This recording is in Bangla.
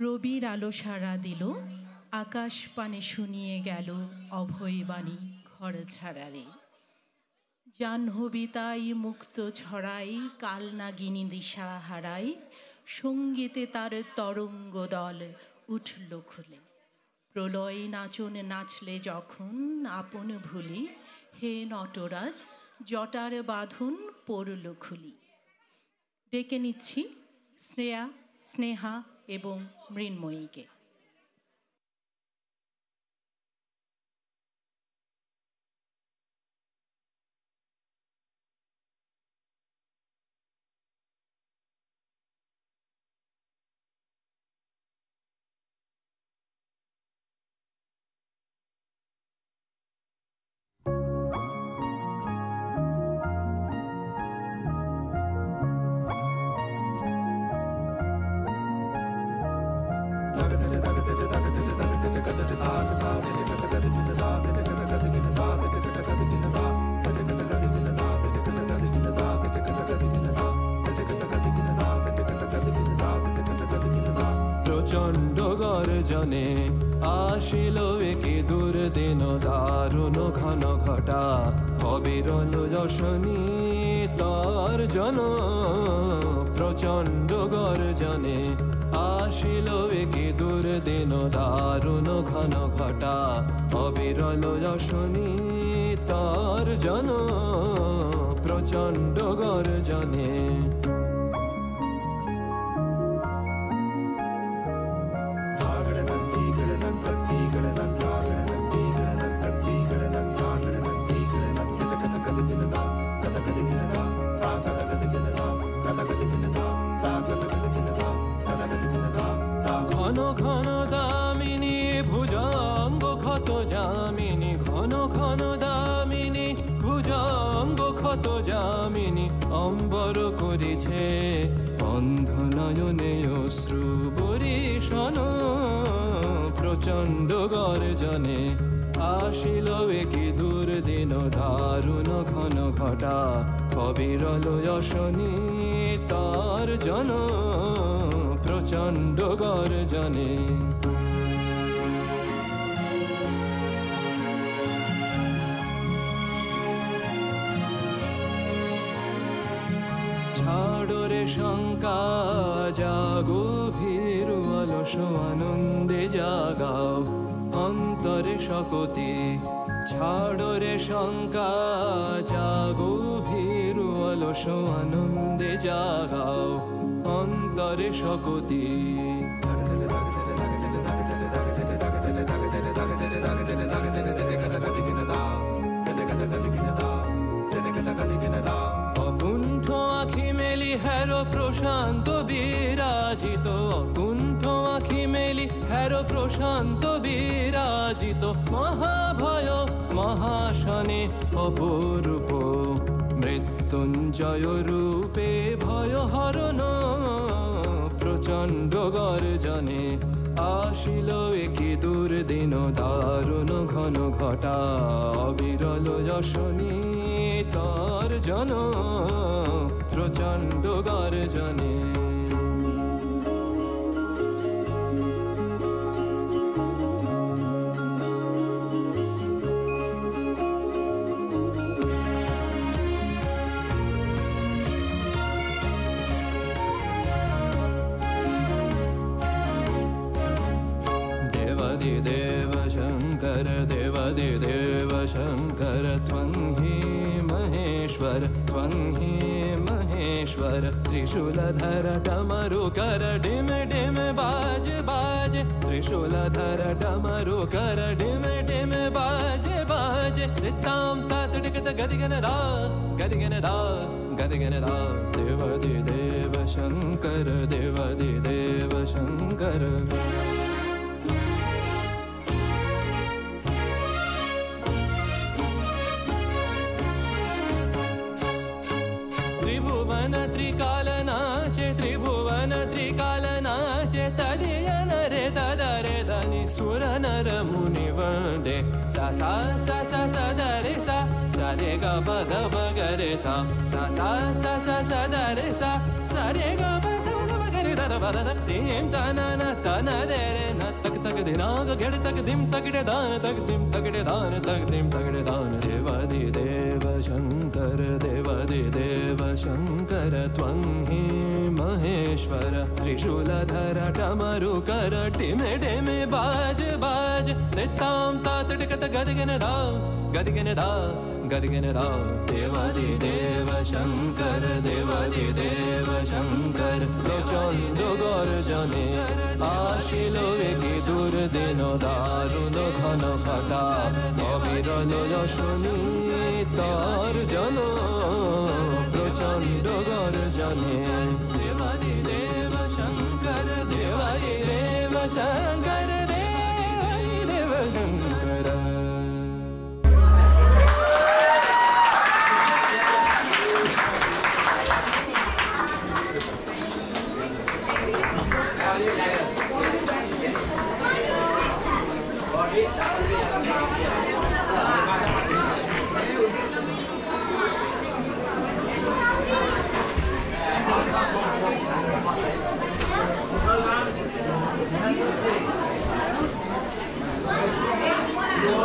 রবির আলো সাড়া দিল, আকাশ পানে শুনিয়ে গেল অভয়বাণী ঘর ছাড়ারে। জাহ্নবী তাই মুক্ত ছড়াই, কাল নাগিনী দিশা হারাই, সঙ্গীতে তার তরঙ্গ দল উঠল খুলে। প্রলয় নাচন নাচলে যখন আপন ভুলি, হে নটরাজ জটার বাঁধন পড়ল খুলি। ডেকে নিচ্ছি শ্রেয়া, স্নেহা এবং মৃন্ময়ীকে। প্রচণ্ড গর্জনে আসিল একে দুর্দিন দারুণ ঘন ঘটা, অবিরল যশনী তার জন। প্রচণ্ড গর্জনে আসিল একে দুর্দিন দারুণ ঘন ঘটা, অবিরল যশনী তার জন। প্রচণ্ড গর্জনে ঘন ঘন দামিনী ভুজঙ্গ ক্ষত যামিনী, ঘন ঘন দামিনী ভুজঙ্গ ক্ষত যামিনী, অম্বর করেছে অন্ধ নয়নে অশ্রু বরিশন। প্রচণ্ড গর্জনে আসিল একে দুর্দিন দারুণ ঘন ঘটা, অবিরল যশনী তার জন। প্রচণ্ড গর্জনে ছাড়ো রে শঙ্কা জাগো ভীরু অলস আনন্দে জাগাও অন্তরে শকতি। ছাড়ো রে শঙ্কা জাগো ভীরু অলস আনন্দে জাগাও অন্তরে শকতি। অকুণ্ঠ আখি মেলি হেরো প্রশান্ত বিরাজিত, অকুণ্ঠ আখি মেলি হেরো প্রশান্ত বিরাজিত, মহাভয় মহাশনে অপরূপ মৃত্যুঞ্জয় রূপে ভয় হরণ। প্রচণ্ড গর্জনে আসিল একে দুর্দিন দারুণ ঘন ঘটা, অবিরল যশনী তার জন। প্রচণ্ড গর্জনে देव शंकर देवादिदेव शंकर त्वं हि महेश्वर त्वं हि महेश्वर। त्रिशूलधर डमरुकर डिम डिम बाजे बाजे, त्रिशूलधर डमरुकर डिम डिम बाजे बाजे। ताम तात टिकट गदिगन दा गदिगन दा गदिगन दा। देवादिदेव शंकर देवादिदेव शंकर। त्रिभुवन त्रिकाल नाचे त्रिभुवन त्रिकाल नाचे, तदियन रे तदरे धनि सुर नर मुनि वन्दे। सा सा सा सा सा द रे सा सा रे ग प ध प ग रे सा सा सा सा सा सा द रे सा सा रे ग प ध प ग रे ध da ba da da dim ta na de re na tak tak de na ga ged tak dim tak de dan tak dim tak de dan tak dim tak de dan devadi deva shankar twang hi maheshwara trishooladhara tamarukara time time baaj baaj nitam ta tidkat gadigana da devadi deva shankar প্রচণ্ড গর্জনে আসিল কি দুর্দিন দারুণ ঘন ঘটা অবিরল শুনি তর্জন প্রচণ্ড গর্জনে দেবাদি দেব শঙ্কর